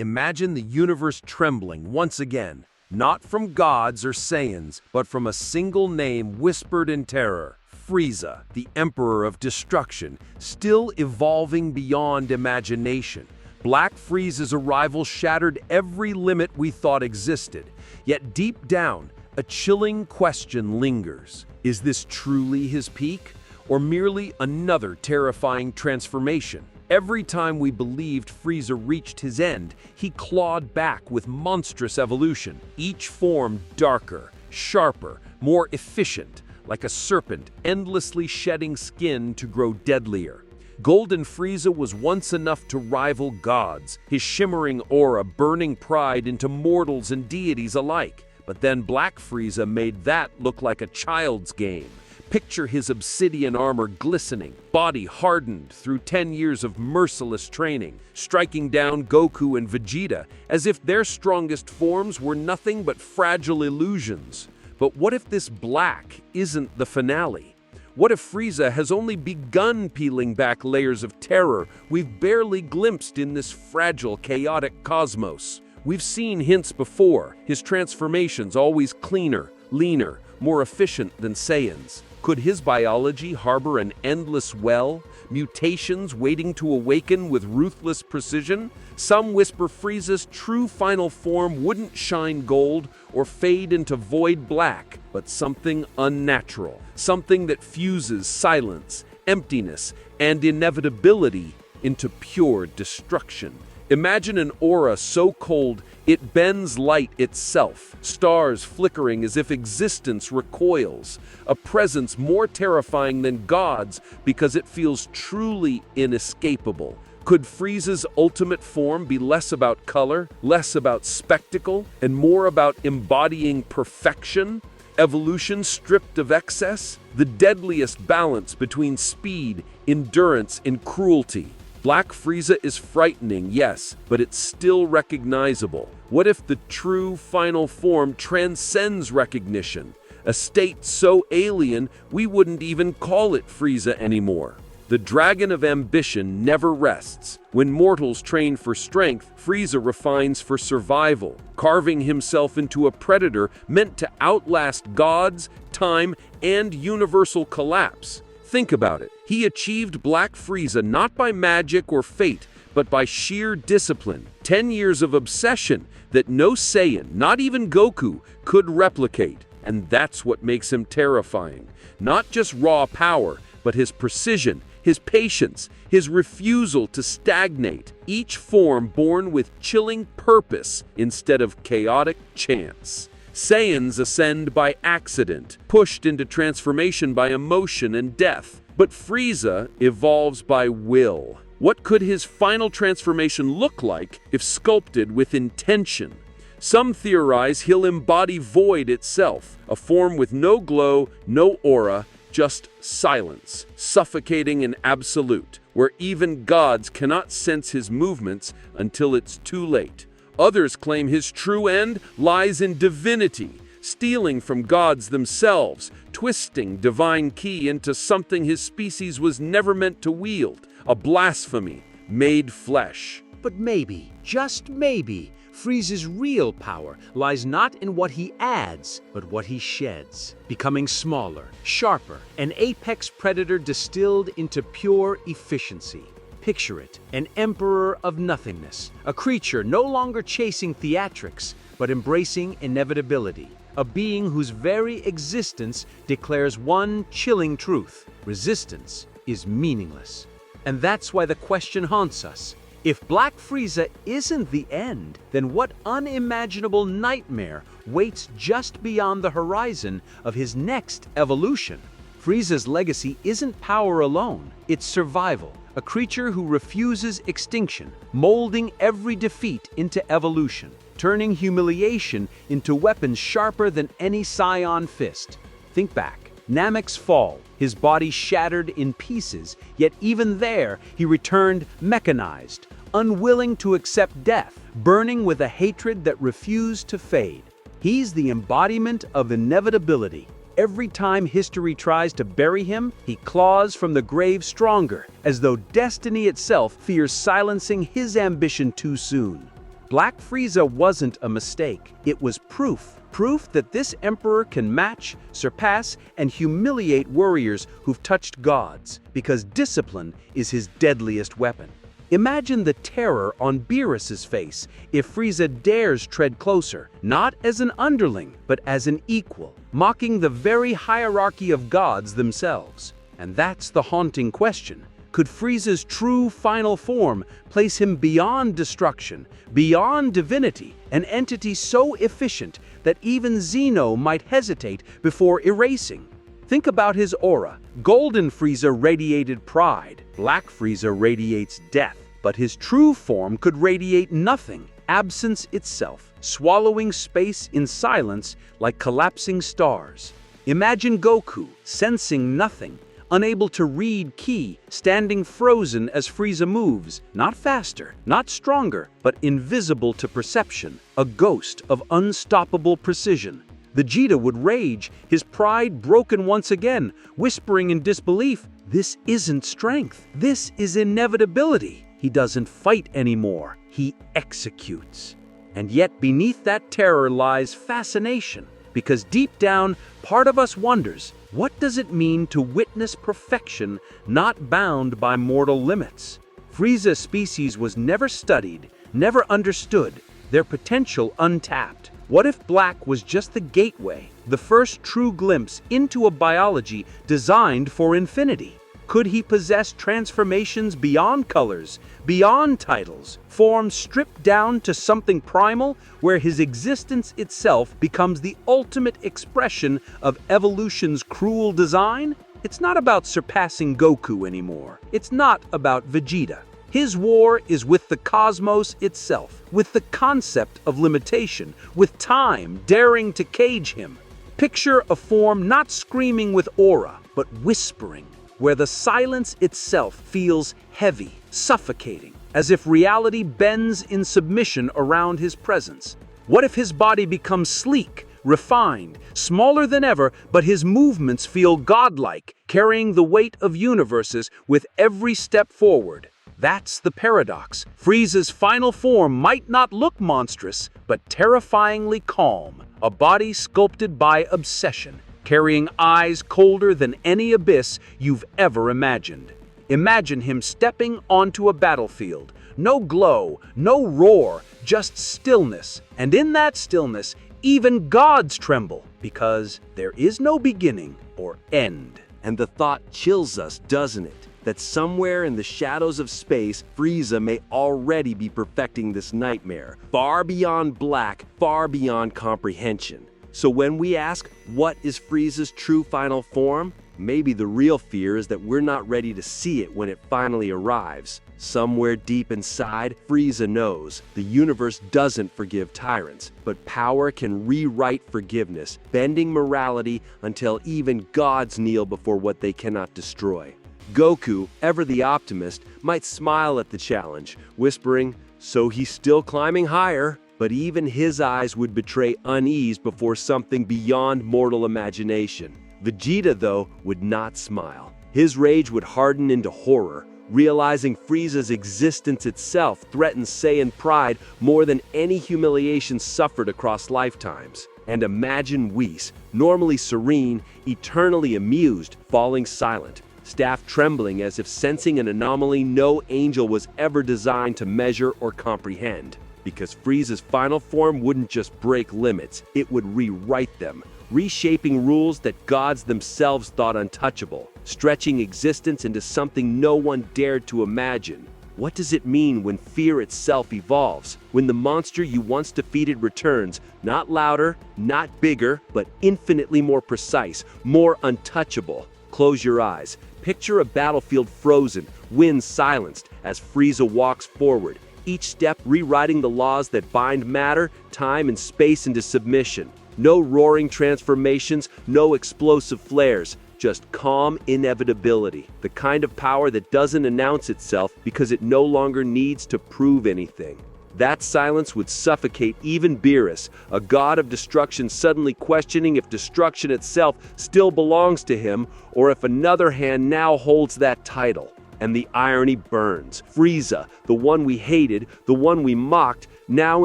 Imagine the universe trembling once again, not from gods or Saiyans, but from a single name whispered in terror. Frieza, the Emperor of Destruction, still evolving beyond imagination. Black Frieza's arrival shattered every limit we thought existed. Yet deep down, a chilling question lingers. Is this truly his peak, or merely another terrifying transformation? Every time we believed Frieza reached his end, he clawed back with monstrous evolution, each form darker, sharper, more efficient, like a serpent endlessly shedding skin to grow deadlier. Golden Frieza was once enough to rival gods, his shimmering aura burning pride into mortals and deities alike. But then Black Frieza made that look like a child's game. Picture his obsidian armor glistening, body hardened through 10 years of merciless training, striking down Goku and Vegeta as if their strongest forms were nothing but fragile illusions. But what if this black isn't the finale? What if Frieza has only begun peeling back layers of terror we've barely glimpsed in this fragile, chaotic cosmos? We've seen hints before, his transformations always cleaner, leaner, more efficient than Saiyans. Could his biology harbor an endless well, mutations waiting to awaken with ruthless precision? Some whisper Frieza's true final form wouldn't shine gold or fade into void black, but something unnatural, something that fuses silence, emptiness, and inevitability into pure destruction. Imagine an aura so cold it bends light itself, stars flickering as if existence recoils, a presence more terrifying than God's because it feels truly inescapable. Could Frieza's ultimate form be less about color, less about spectacle, and more about embodying perfection? Evolution stripped of excess? The deadliest balance between speed, endurance, and cruelty. Black Frieza is frightening, yes, but it's still recognizable. What if the true final form transcends recognition? A state so alien we wouldn't even call it Frieza anymore. The dragon of ambition never rests. When mortals train for strength, Frieza refines for survival, carving himself into a predator meant to outlast gods, time, and universal collapse. Think about it. He achieved Black Frieza not by magic or fate, but by sheer discipline. 10 years of obsession that no Saiyan, not even Goku, could replicate. And that's what makes him terrifying. Not just raw power, but his precision, his patience, his refusal to stagnate. Each form born with chilling purpose instead of chaotic chance. Saiyans ascend by accident, pushed into transformation by emotion and death. But Frieza evolves by will. What could his final transformation look like if sculpted with intention? Some theorize he'll embody void itself, a form with no glow, no aura, just silence, suffocating and absolute, where even gods cannot sense his movements until it's too late. Others claim his true end lies in divinity, stealing from gods themselves, twisting divine ki into something his species was never meant to wield, a blasphemy made flesh. But maybe, just maybe, Frieza's real power lies not in what he adds, but what he sheds, becoming smaller, sharper, an apex predator distilled into pure efficiency. Picture it, an emperor of nothingness, a creature no longer chasing theatrics, but embracing inevitability, a being whose very existence declares one chilling truth: resistance is meaningless. And that's why the question haunts us. If Black Frieza isn't the end, then what unimaginable nightmare waits just beyond the horizon of his next evolution? Frieza's legacy isn't power alone, it's survival. A creature who refuses extinction, molding every defeat into evolution, turning humiliation into weapons sharper than any Saiyan fist. Think back. Namek's fall, his body shattered in pieces, yet even there he returned mechanized, unwilling to accept death, burning with a hatred that refused to fade. He's the embodiment of inevitability. Every time history tries to bury him, he claws from the grave stronger, as though destiny itself fears silencing his ambition too soon. Black Frieza wasn't a mistake. It was proof. Proof that this emperor can match, surpass, and humiliate warriors who've touched gods, because discipline is his deadliest weapon. Imagine the terror on Beerus's face if Frieza dares tread closer, not as an underling, but as an equal, mocking the very hierarchy of gods themselves. And that's the haunting question. Could Frieza's true final form place him beyond destruction, beyond divinity, an entity so efficient that even Zeno might hesitate before erasing? Think about his aura. Golden Frieza radiated pride. Black Frieza radiates death. But his true form could radiate nothing, absence itself, swallowing space in silence like collapsing stars. Imagine Goku, sensing nothing, unable to read ki, standing frozen as Frieza moves, not faster, not stronger, but invisible to perception, a ghost of unstoppable precision. Vegeta would rage, his pride broken once again, whispering in disbelief, "This isn't strength, this is inevitability." He doesn't fight anymore, he executes. And yet beneath that terror lies fascination, because deep down, part of us wonders, what does it mean to witness perfection not bound by mortal limits? Frieza's species was never studied, never understood, their potential untapped. What if Black was just the gateway, the first true glimpse into a biology designed for infinity? Could he possess transformations beyond colors, beyond titles, forms stripped down to something primal, where his existence itself becomes the ultimate expression of evolution's cruel design? It's not about surpassing Goku anymore. It's not about Vegeta. His war is with the cosmos itself, with the concept of limitation, with time daring to cage him. Picture a form not screaming with aura, but whispering, where the silence itself feels heavy, suffocating, as if reality bends in submission around his presence. What if his body becomes sleek, refined, smaller than ever, but his movements feel godlike, carrying the weight of universes with every step forward? That's the paradox. Frieza's final form might not look monstrous, but terrifyingly calm, a body sculpted by obsession, carrying eyes colder than any abyss you've ever imagined. Imagine him stepping onto a battlefield. No glow, no roar, just stillness. And in that stillness, even gods tremble, because there is no beginning or end. And the thought chills us, doesn't it? That somewhere in the shadows of space, Frieza may already be perfecting this nightmare, far beyond Black, far beyond comprehension. So when we ask, what is Frieza's true final form? Maybe the real fear is that we're not ready to see it when it finally arrives. Somewhere deep inside, Frieza knows the universe doesn't forgive tyrants, but power can rewrite forgiveness, bending morality until even gods kneel before what they cannot destroy. Goku, ever the optimist, might smile at the challenge, whispering, "So he's still climbing higher." But even his eyes would betray unease before something beyond mortal imagination. Vegeta, though, would not smile. His rage would harden into horror, realizing Frieza's existence itself threatens Saiyan pride more than any humiliation suffered across lifetimes. And imagine Whis, normally serene, eternally amused, falling silent, staff trembling as if sensing an anomaly no angel was ever designed to measure or comprehend. Because Frieza's final form wouldn't just break limits, it would rewrite them, reshaping rules that gods themselves thought untouchable, stretching existence into something no one dared to imagine. What does it mean when fear itself evolves? When the monster you once defeated returns, not louder, not bigger, but infinitely more precise, more untouchable. Close your eyes. Picture a battlefield frozen, wind silenced, as Frieza walks forward, each step rewriting the laws that bind matter, time, and space into submission. No roaring transformations, no explosive flares, just calm inevitability. The kind of power that doesn't announce itself because it no longer needs to prove anything. That silence would suffocate even Beerus, a god of destruction suddenly questioning if destruction itself still belongs to him, or if another hand now holds that title. And the irony burns. Frieza, the one we hated, the one we mocked, now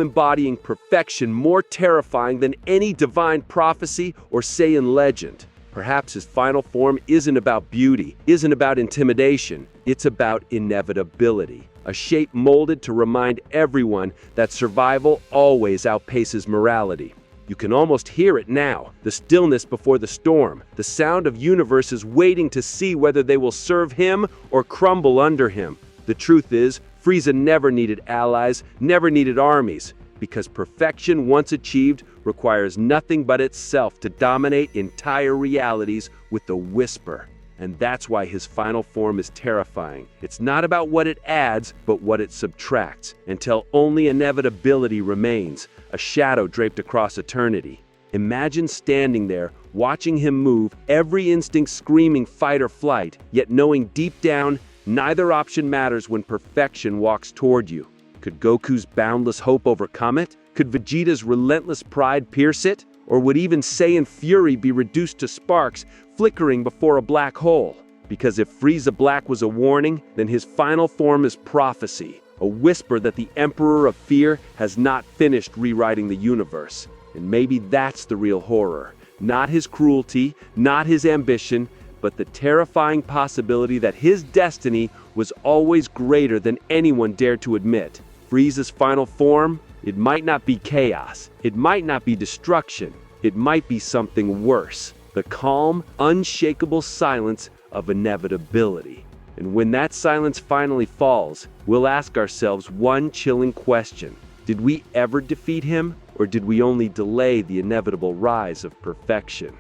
embodying perfection more terrifying than any divine prophecy or Saiyan legend. Perhaps his final form isn't about beauty, isn't about intimidation, it's about inevitability. A shape molded to remind everyone that survival always outpaces morality. You can almost hear it now, the stillness before the storm, the sound of universes waiting to see whether they will serve him or crumble under him. The truth is, Frieza never needed allies, never needed armies, because perfection once achieved requires nothing but itself to dominate entire realities with a whisper. And that's why his final form is terrifying. It's not about what it adds, but what it subtracts, until only inevitability remains, a shadow draped across eternity. Imagine standing there, watching him move, every instinct screaming fight or flight, yet knowing deep down, neither option matters when perfection walks toward you. Could Goku's boundless hope overcome it? Could Vegeta's relentless pride pierce it? Or would even Saiyan fury be reduced to sparks, flickering before a black hole? Because if Frieza Black was a warning, then his final form is prophecy, a whisper that the Emperor of Fear has not finished rewriting the universe. And maybe that's the real horror. Not his cruelty, not his ambition, but the terrifying possibility that his destiny was always greater than anyone dared to admit. Frieza's final form? It might not be chaos. It might not be destruction. It might be something worse. The calm, unshakable silence of inevitability. And when that silence finally falls, we'll ask ourselves one chilling question. Did we ever defeat him, or did we only delay the inevitable rise of perfection?